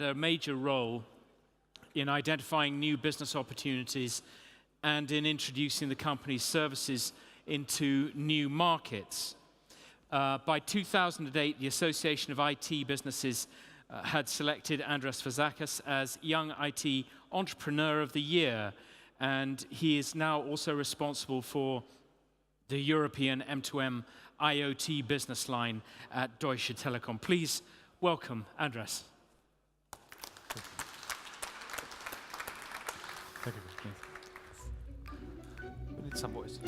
a major role in identifying new business opportunities and in introducing the company's services into new markets. By 2008, the Association of IT Businesses had selected Andras Fazakas as Young IT Entrepreneur of the Year, and he is now also responsible for the European M2M IoT business line at Deutsche Telekom. Please welcome Andras. Thank you. We need some voice.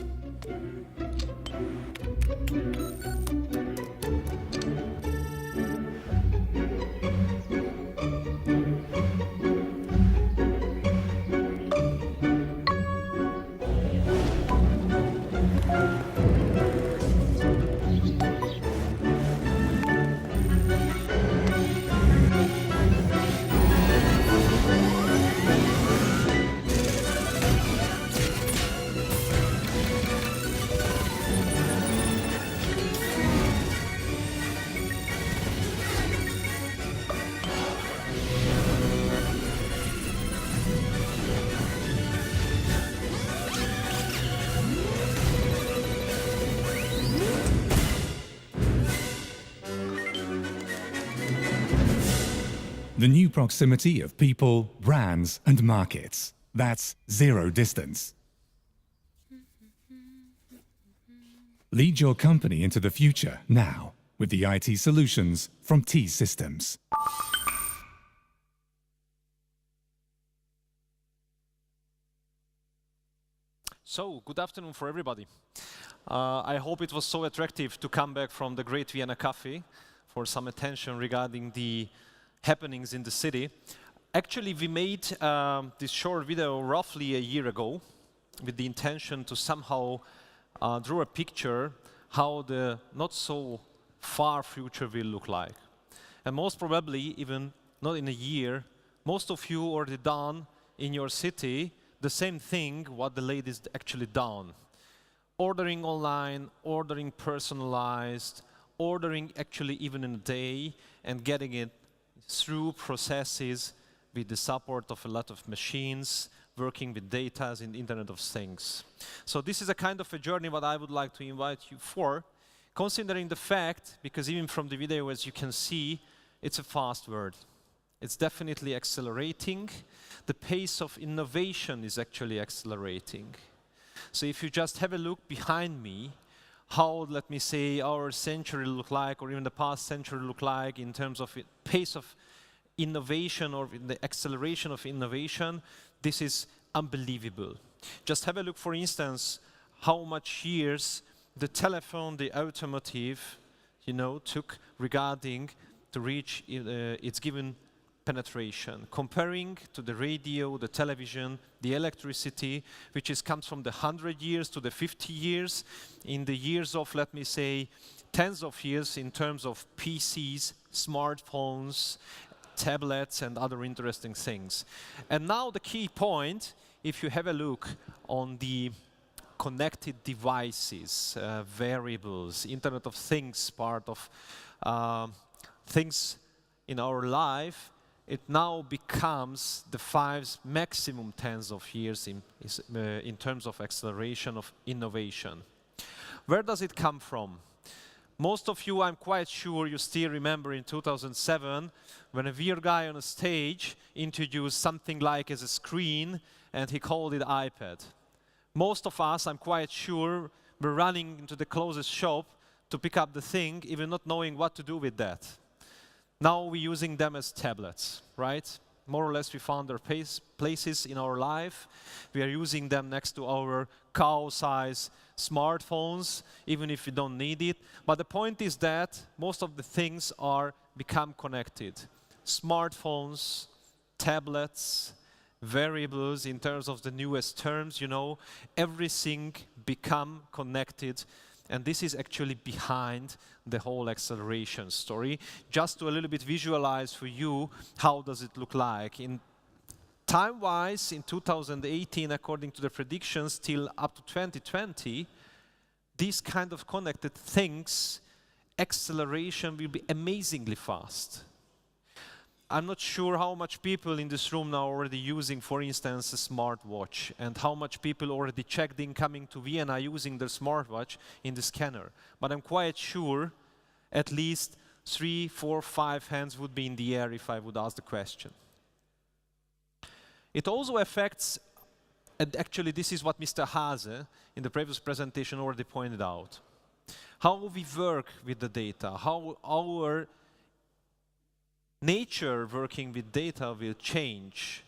The new proximity of people, brands, and markets. That's zero distance. Lead your company into the future now with the IT solutions from T-Systems. So, good afternoon for everybody. I hope it was so attractive to come back from the Great Vienna Cafe for some attention regarding the happenings in the city. Actually, we made this short video roughly a year ago with the intention to somehow draw a picture how the not so far future will look like. And most probably, even not in a year, most of you already done in your city the same thing what the ladies actually done. Ordering online, ordering personalized, ordering actually even in a day and getting it through processes with the support of a lot of machines, working with data in the Internet of Things. So this is a kind of a journey what I would like to invite you for, considering the fact, because even from the video as you can see, it's a fast world. It's definitely accelerating. The pace of innovation is actually accelerating. So if you just have a look behind me, how, let me say, our century look like, or even the past century look like in terms of pace of innovation or in the acceleration of innovation, this is unbelievable. Just have a look, for instance, how much years the telephone, the automotive, took regarding to reach its given penetration, comparing to the radio, the television, the electricity, which comes from the 100 years to the 50 years, in the years of, let me say, tens of years in terms of PCs, smartphones, tablets, and other interesting things. And now the key point, if you have a look on the connected devices, variables, Internet of Things, part of things in our life, it now becomes the 5 maximum tens of years in terms of acceleration of innovation. Where does it come from? Most of you, I'm quite sure you still remember in 2007 when a weird guy on a stage introduced something like as a screen and he called it iPad. Most of us, I'm quite sure, were running into the closest shop to pick up the thing, even not knowing what to do with that. Now we're using them as tablets, right? More or less we found their places in our life. We are using them next to our cow-size smartphones, even if we don't need it. But the point is that most of the things are become connected. Smartphones, tablets, variables in terms of the newest terms, everything become connected. And this is actually behind the whole acceleration story. Just to a little bit visualize for you, how does it look like? In time-wise, in 2018, according to the predictions, till up to 2020, these kind of connected things, acceleration will be amazingly fast. I'm not sure how much people in this room now already using, for instance, a smartwatch, and how much people already checked in coming to Vienna using their smartwatch in the scanner. But I'm quite sure at least 3, 4, 5 hands would be in the air if I would ask the question. It also affects, and actually this is what Mr. Hase in the previous presentation already pointed out, how we work with the data, how our nature working with data will change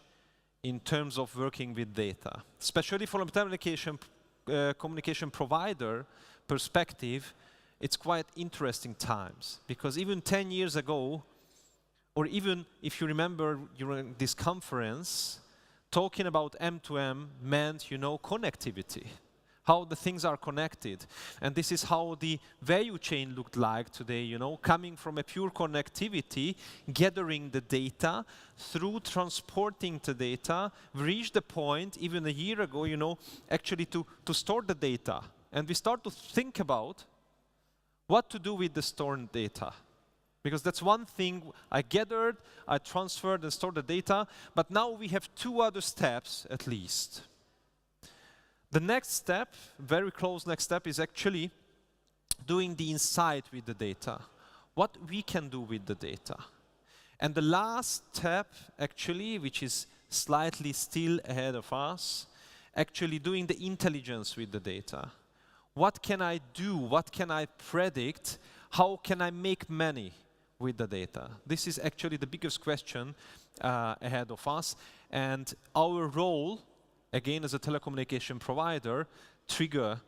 in terms of working with data. Especially from a communication provider perspective, it's quite interesting times. Because even 10 years ago, or even if you remember during this conference, talking about M2M meant, connectivity. How the things are connected. And this is how the value chain looked like today, coming from a pure connectivity, gathering the data, through transporting the data, we reached the point, even a year ago, actually to store the data. And we start to think about what to do with the stored data. Because that's one thing I gathered, I transferred and stored the data, but now we have 2 other steps at least. The next step, very close next step, is actually doing the insight with the data. What we can do with the data. And the last step, actually, which is slightly still ahead of us, actually doing the intelligence with the data. What can I do? What can I predict? How can I make money with the data? This is actually the biggest question ahead of us. And our role, again, as a telecommunication provider, trigger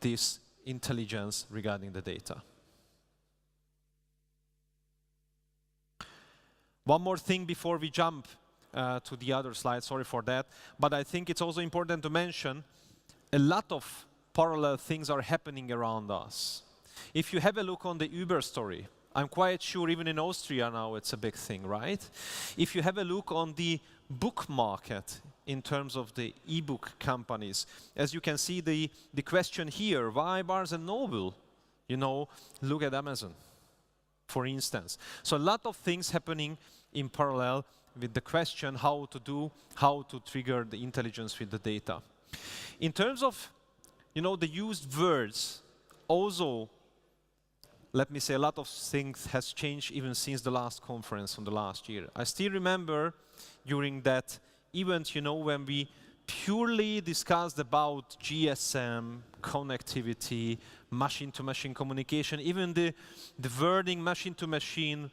this intelligence regarding the data. One more thing before we jump to the other slide, sorry for that, but I think it's also important to mention a lot of parallel things are happening around us. If you have a look on the Uber story, I'm quite sure even in Austria now it's a big thing, right? If you have a look on the book market in terms of the e-book companies, as you can see the question here, why Barnes & Noble? Look at Amazon, for instance. So a lot of things happening in parallel with the question how to trigger the intelligence with the data. In terms of, the used words, also, let me say a lot of things has changed even since the last conference from the last year. I still remember during that event, when we purely discussed about GSM, connectivity, machine-to-machine communication, even the wording machine-to-machine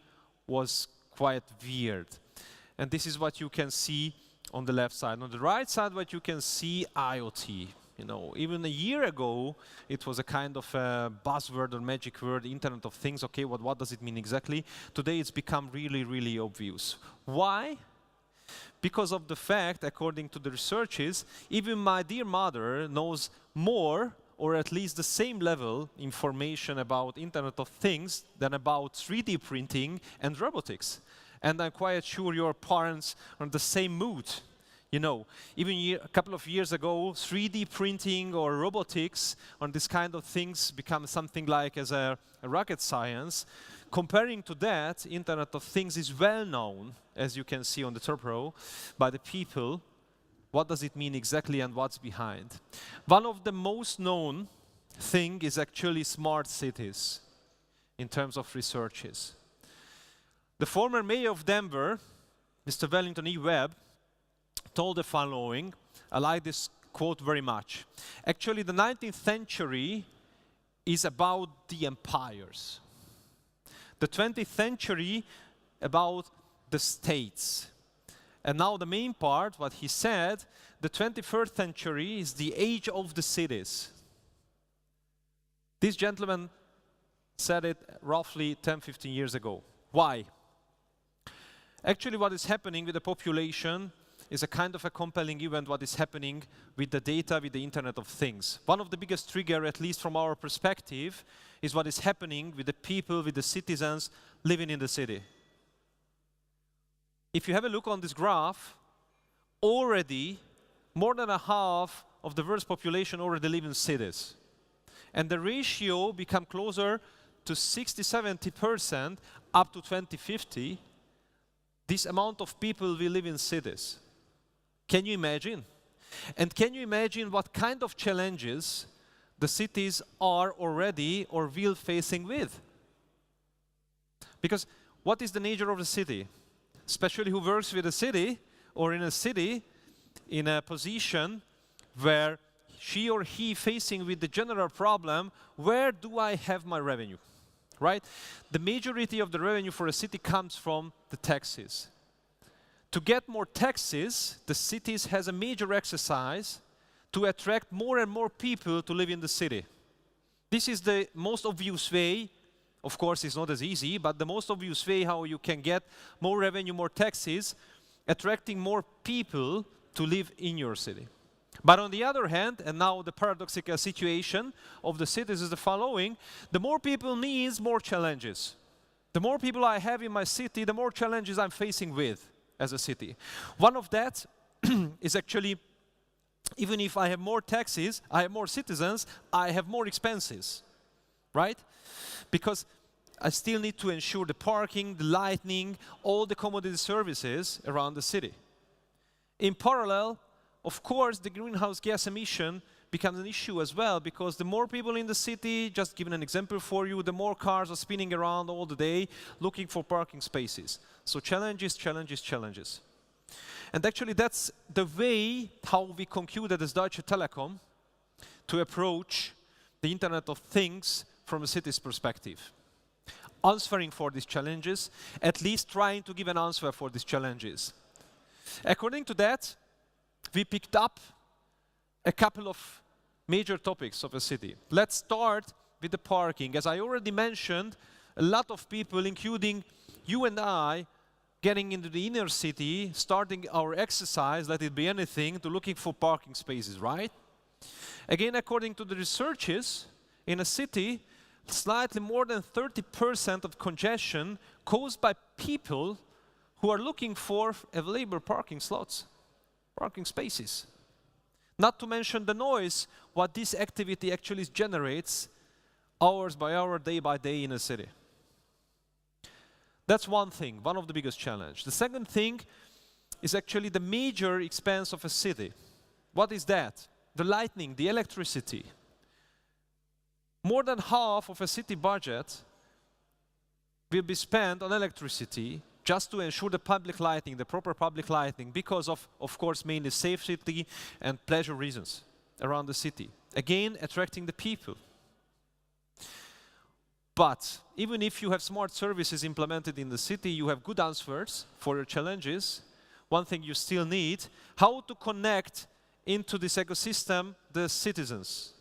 was quite weird. And this is what you can see on the left side. On the right side, what you can see, IoT. Even a year ago, it was a kind of a buzzword or magic word, Internet of Things. Okay, what does it mean exactly? Today, it's become really, really obvious. Why? Because of the fact, according to the researches, even my dear mother knows more, or at least the same level, information about Internet of Things than about 3D printing and robotics. And I'm quite sure your parents are in the same mood. Even a couple of years ago, 3D printing or robotics on this kind of things become something like as a rocket science. Comparing to that, Internet of Things is well known, as you can see on the top row, by the people. What does it mean exactly and what's behind? One of the most known thing is actually smart cities in terms of researches. The former mayor of Denver, Mr. Wellington E. Webb, told the following. I like this quote very much. Actually, the 19th century is about the empires. The 20th century about the states. And now the main part, what he said, the 21st century is the age of the cities. This gentleman said it roughly 10, 15 years ago. Why? Actually, what is happening with the population is a kind of a compelling event what is happening with the data, with the Internet of Things. One of the biggest triggers, at least from our perspective, is what is happening with the people, with the citizens living in the city. If you have a look on this graph, already more than a half of the world's population already live in cities. And the ratio become closer to 60-70% up to 2050. this amount of people will live in cities. Can you imagine? And can you imagine what kind of challenges the cities are already or will facing with? Because what is the nature of the city? Especially who works with a city or in a city in a position where she or he facing with the general problem, where do I have my revenue? Right? The majority of the revenue for a city comes from the taxes. To get more taxes, the cities has a major exercise to attract more and more people to live in the city. This is the most obvious way. Of course, it's not as easy, but the most obvious way how you can get more revenue, more taxes, attracting more people to live in your city. But on the other hand, and now the paradoxical situation of the cities is the following: the more people means more challenges. The more people I have in my city, the more challenges I'm facing with as a city. One of that is actually, even if I have more taxes, I have more citizens, I have more expenses, right? Because I still need to ensure the parking, the lighting, all the commodity services around the city. In parallel, of course, the greenhouse gas emission becomes an issue as well, because the more people in the city, just giving an example for you, the more cars are spinning around all the day looking for parking spaces. So challenges, challenges, challenges. And actually that's the way how we concluded as Deutsche Telekom to approach the Internet of Things from a city's perspective. Answering for these challenges, at least trying to give an answer for these challenges. According to that, we picked up a couple of major topics of a city. Let's start with the parking. As I already mentioned, a lot of people, including you and I, getting into the inner city, starting our exercise, let it be anything, to looking for parking spaces, right? Again, according to the researches, in a city, slightly more than 30% of congestion caused by people who are looking for available parking slots, parking spaces. Not to mention the noise, what this activity actually generates hours by hour, day by day in a city. That's one thing, one of the biggest challenges. The second thing is actually the major expense of a city. What is that? The lighting, the electricity. More than half of a city budget will be spent on electricity just to ensure the public lighting, the proper public lighting, because of course, mainly safety and pleasure reasons around the city. Again, attracting the people. But even if you have smart services implemented in the city, you have good answers for your challenges. One thing you still need, how to connect into this ecosystem the citizens.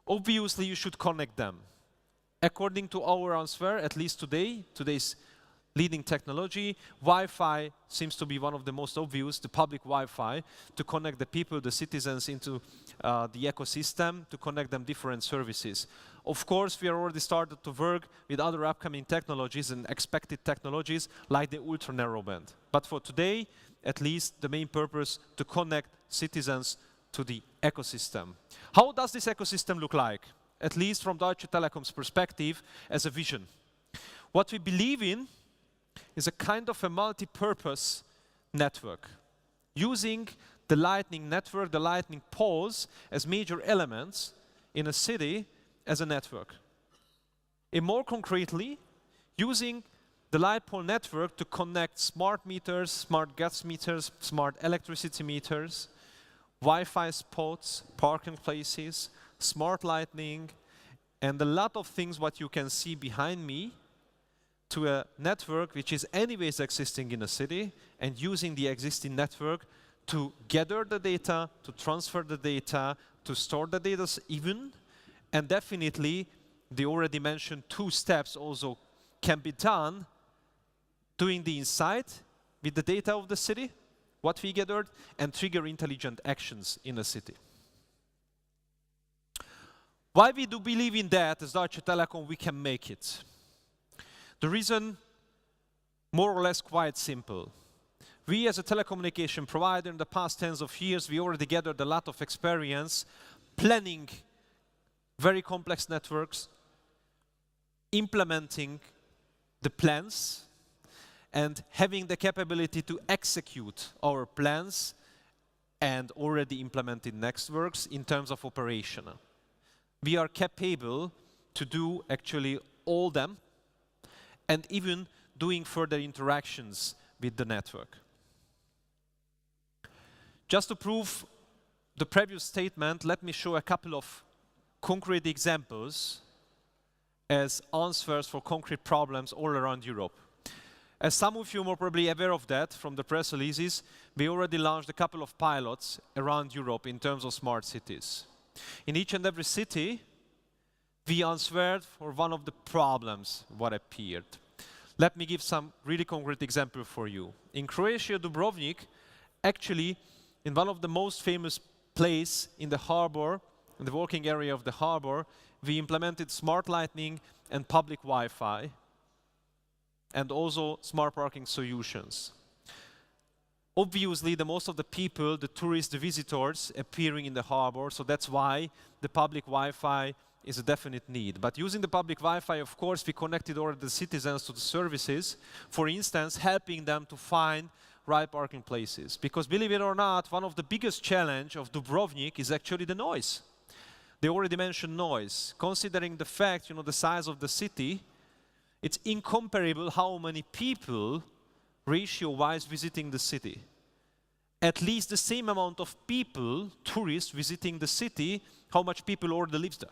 Obviously, you should connect them. According to our answer, at least today's leading technology, Wi-Fi seems to be one of the most obvious, the public Wi-Fi, to connect the people, the citizens into the ecosystem, to connect them different services. Of course, we are already started to work with other upcoming technologies and expected technologies like the ultra-narrowband. But for today, at least the main purpose to connect citizens to the ecosystem. How does this ecosystem look like? At least from Deutsche Telekom's perspective as a vision. What we believe in is a kind of a multi-purpose network, using the lightning network, the lightning poles as major elements in a city as a network. And more concretely, using the light pole network to connect smart meters, smart gas meters, smart electricity meters, Wi-Fi spots, parking places, smart lighting, and a lot of things what you can see behind me, to a network which is anyways existing in a city, and using the existing network to gather the data, to transfer the data, to store the data even, and definitely the already mentioned 2 steps also can be done, doing the insight with the data of the city, what we gathered, and trigger intelligent actions in a city. Why we do believe in that as Deutsche Telekom we can make it? The reason, more or less quite simple. We as a telecommunication provider in the past tens of years, we already gathered a lot of experience planning very complex networks, implementing the plans, and having the capability to execute our plans and already implemented next works in terms of operation. We are capable to do actually all them and even doing further interactions with the network. Just to prove the previous statement, let me show a couple of concrete examples as answers for concrete problems all around Europe. As some of you are probably aware of that from the press releases, we already launched a couple of pilots around Europe in terms of smart cities. In each and every city, we answered for one of the problems what appeared. Let me give some really concrete example for you. In Croatia, Dubrovnik, actually, in one of the most famous place in the harbor, in the working area of the harbor, we implemented smart lighting and public Wi-Fi, and also smart parking solutions. Obviously, the most of the people, the tourists, the visitors appearing in the harbor, so that's why the public Wi-Fi is a definite need. But using the public Wi-Fi, of course, we connected already the citizens to the services, for instance, helping them to find right parking places. Because believe it or not, one of the biggest challenge of Dubrovnik is actually the noise. They already mentioned noise. Considering the fact, the size of the city, it's incomparable how many people, ratio-wise, visiting the city. At least the same amount of people, tourists, visiting the city, how much people already lives there.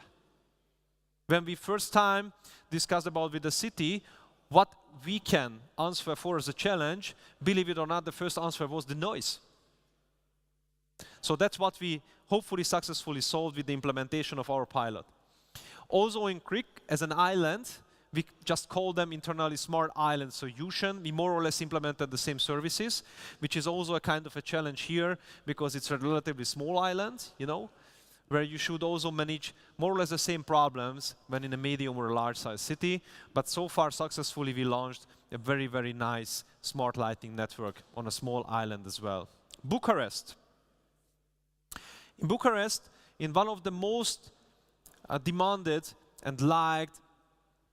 When we first time discussed about with the city, what we can answer for as a challenge, believe it or not, the first answer was the noise. So that's what we hopefully successfully solved with the implementation of our pilot. Also in Krik, as an island, we just call them internally smart island solution. We more or less implemented the same services, which is also a kind of a challenge here because it's a relatively small island, where you should also manage more or less the same problems when in a medium or a large size city. But so far successfully we launched a very, very nice smart lighting network on a small island as well. Bucharest. In Bucharest, in one of the most demanded and liked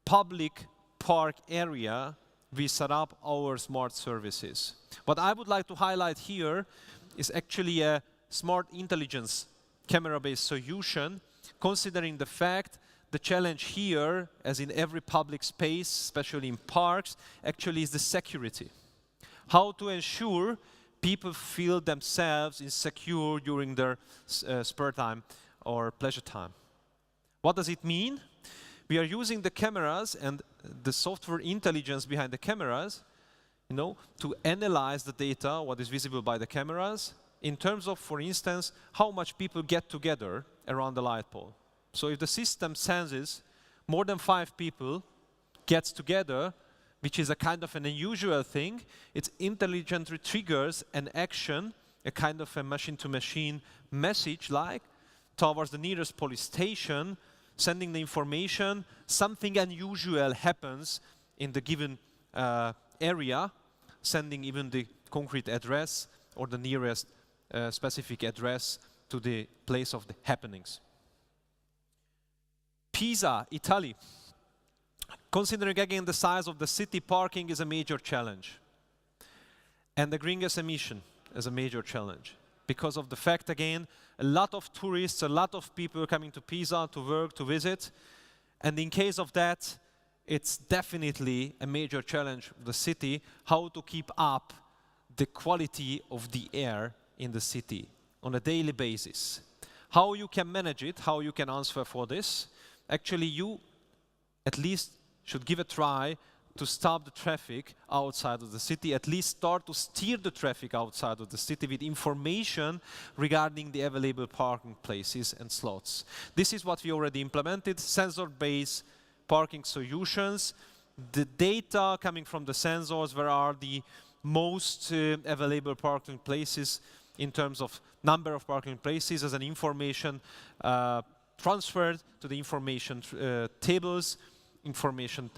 public park area, we set up our smart services. What I would like to highlight here is actually a smart intelligence camera-based solution, considering the fact the challenge here, as in every public space, especially in parks, actually is the security. How to ensure people feel themselves insecure during their spare time or pleasure time. What does it mean? We are using the cameras and the software intelligence behind the cameras, to analyze the data, what is visible by the cameras, in terms of, for instance, how much people get together around the light pole. So if the system senses more than 5 people gets together, which is a kind of an unusual thing, it intelligently triggers an action, a kind of a machine-to-machine message like towards the nearest police station, sending the information, something unusual happens in the given area, sending even the concrete address or the nearest specific address to the place of the happenings. Pisa, Italy. Considering again the size of the city, parking is a major challenge. And the greenhouse emission is a major challenge. Because of the fact, again, a lot of tourists, a lot of people coming to Pisa to work, to visit. And in case of that, it's definitely a major challenge of the city, how to keep up the quality of the air in the city on a daily basis. How you can manage it, how you can answer for this. Actually, you at least should give a try to stop the traffic outside of the city, at least start to steer the traffic outside of the city with information regarding the available parking places and slots. This is what we already implemented, sensor-based parking solutions. The data coming from the sensors, where are the most available parking places in terms of number of parking places as an information transferred to the information tables, information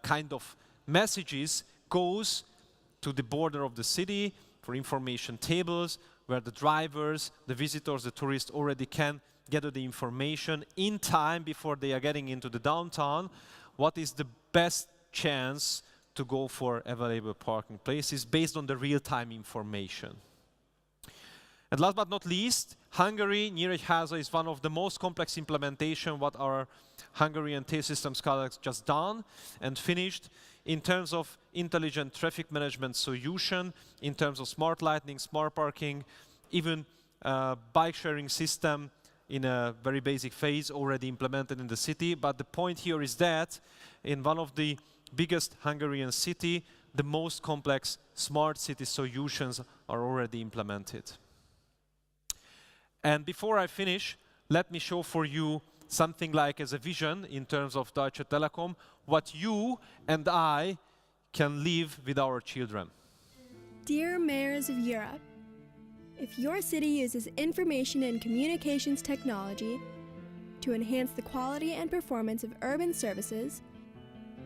kind of messages goes to the border of the city for information tables where the drivers, the visitors, the tourists already can gather the information in time before they are getting into the downtown. What is the best chance to go for available parking places based on the real-time information. And last but not least, Hungary, Nyíregyháza, is one of the most complex implementation what our Hungarian T-Systems colleagues just done and finished in terms of intelligent traffic management solution, in terms of smart lighting, smart parking, even bike sharing system in a very basic phase already implemented in the city. But the point here is that in one of the biggest Hungarian city, the most complex smart city solutions are already implemented. And before I finish, let me show for you something like as a vision in terms of Deutsche Telekom, what you and I can live with our children. Dear mayors of Europe, if your city uses information and communications technology to enhance the quality and performance of urban services,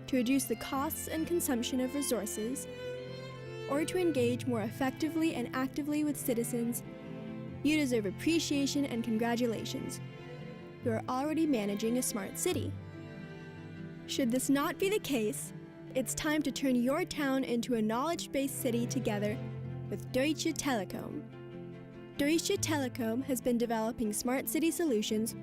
to reduce the costs and consumption of resources, or to engage more effectively and actively with citizens, you deserve appreciation and congratulations. You are already managing a smart city. Should this not be the case, it's time to turn your town into a knowledge-based city together with Deutsche Telekom. Deutsche Telekom has been developing smart city solutions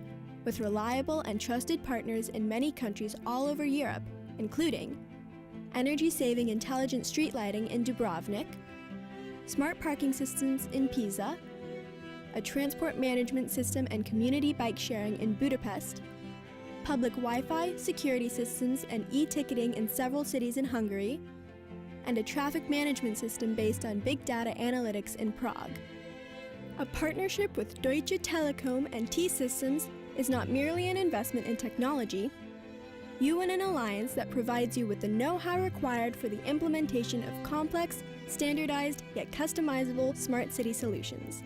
with reliable and trusted partners in many countries all over Europe, including energy-saving intelligent street lighting in Dubrovnik, smart parking systems in Pisa, a transport management system and community bike sharing in Budapest, public Wi-Fi, security systems, and e-ticketing in several cities in Hungary, and a traffic management system based on big data analytics in Prague. A partnership with Deutsche Telekom and T-Systems is not merely an investment in technology. You win an alliance that provides you with the know-how required for the implementation of complex, standardized, yet customizable smart city solutions.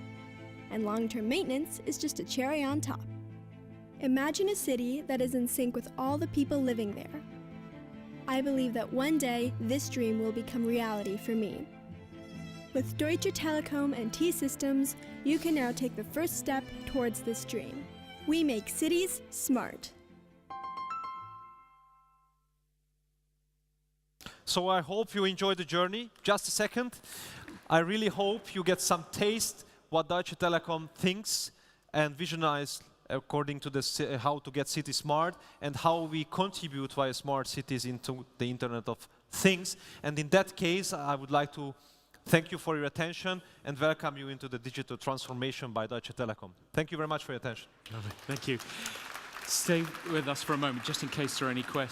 And long-term maintenance is just a cherry on top. Imagine a city that is in sync with all the people living there. I believe that one day this dream will become reality for me. With Deutsche Telekom and T-Systems, you can now take the first step towards this dream. We make cities smart. So I hope you enjoyed the journey. Just a second. I really hope you get some taste what Deutsche Telekom thinks and visualize according to the how to get cities smart and how we contribute via smart cities into the Internet of Things. And in that case, I would like to thank you for your attention and welcome you into the digital transformation by Deutsche Telekom. Thank you very much for your attention. Thank you. Stay with us for a moment, just in case there are any questions.